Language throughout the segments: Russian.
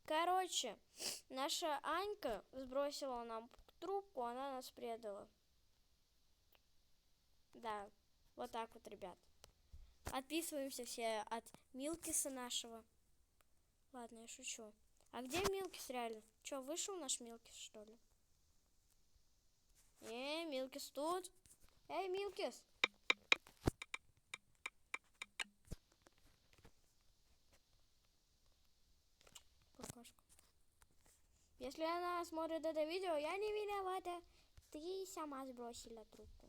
Короче, наша Анька сбросила нам трубку, она нас предала. Да, вот так вот, ребят. Отписываемся все от Милкиса нашего. Ладно, я шучу. А где Милкис реально? Че, вышел наш Милкис, что ли? Милкис тут. Эй, Милкис! Какашка. Если она смотрит это видео, я не виновата. Ты сама сбросила трубку.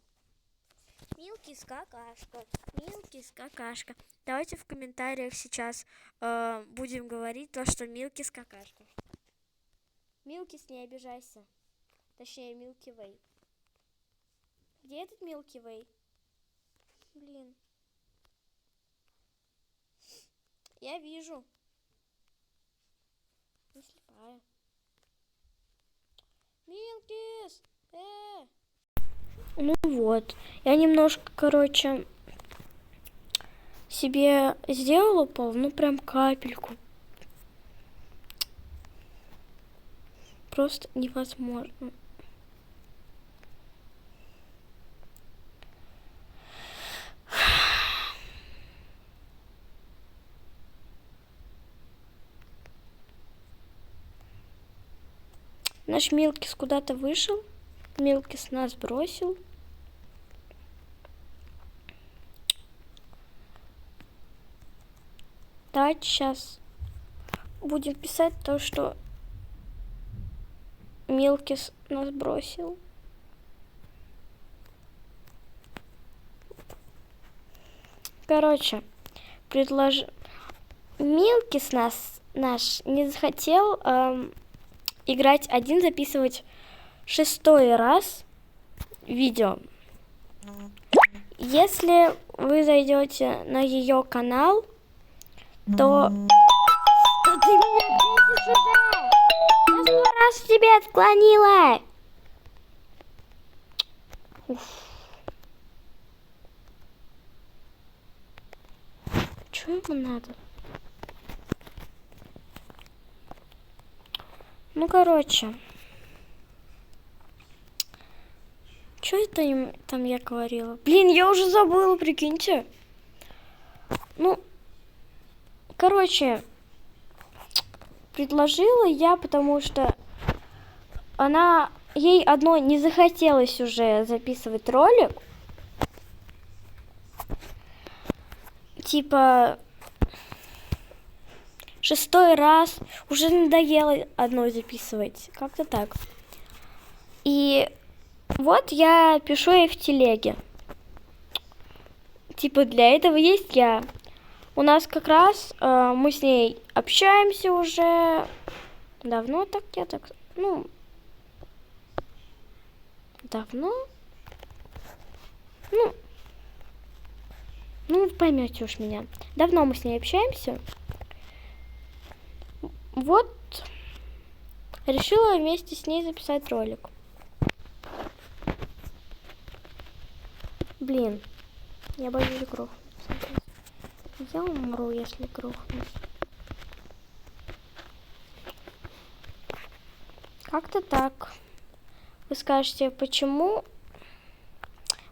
Милкис какашка. Милкис какашка. Давайте в комментариях сейчас будем говорить то, что Милкис какашка. Милкис, не обижайся. Точнее, Милки Вей. Где этот Милки Вей? Блин. Я вижу. Не слепая. Милкис! Ну вот. Я немножко, короче, себе сделала пол, ну прям капельку. Просто невозможно. Наш Милкис куда-то вышел. Милкис нас бросил. Давайте сейчас будем писать то, что Милкис нас бросил. Короче, Милкис наш не захотел играть один, записывать 6-й раз видео. Если вы зайдете на ее канал, то... Что ты меня бесишь уже? Я 100 раз тебя отклонила. Что ему надо? Ну, короче. Что это им там я говорила? Блин, я уже забыла, прикиньте. Ну, короче, предложила я, потому что ей одной не захотелось уже записывать ролик. Типа 6-й раз уже надоело одной записывать. Как-то так. И вот я пишу ей в телеге. Типа для этого есть я. У нас как раз мы с ней общаемся уже давно, давно. Ну, поймете уж меня. Давно мы с ней общаемся. Вот решила вместе с ней записать ролик. Блин, я боюсь грохнуться. Я умру, если грохнусь. Как-то так. Вы скажете, почему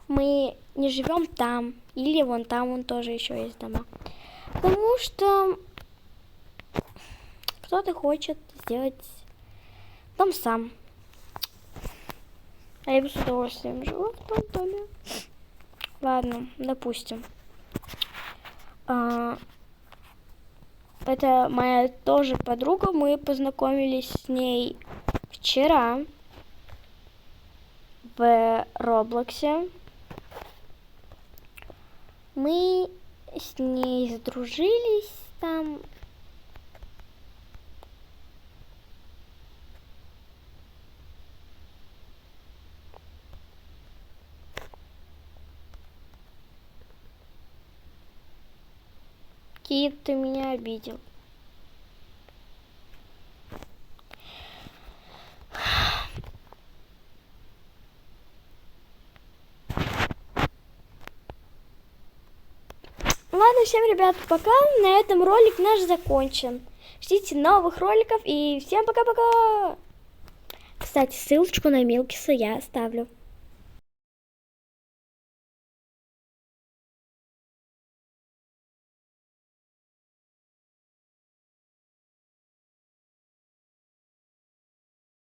мы не живем там? Или вон там, вон тоже еще есть дома. Потому что кто-то хочет сделать дом сам. А я бы с удовольствием жила в том доме. Ладно, допустим. Это моя тоже подруга. Мы познакомились с ней вчера в Роблоксе. Мы с ней сдружились там. Кит, ты меня обидел. ладно, всем, ребят, пока. На этом ролик наш закончен. Ждите новых роликов и всем пока-пока. Кстати, ссылочку на Милкиса я оставлю.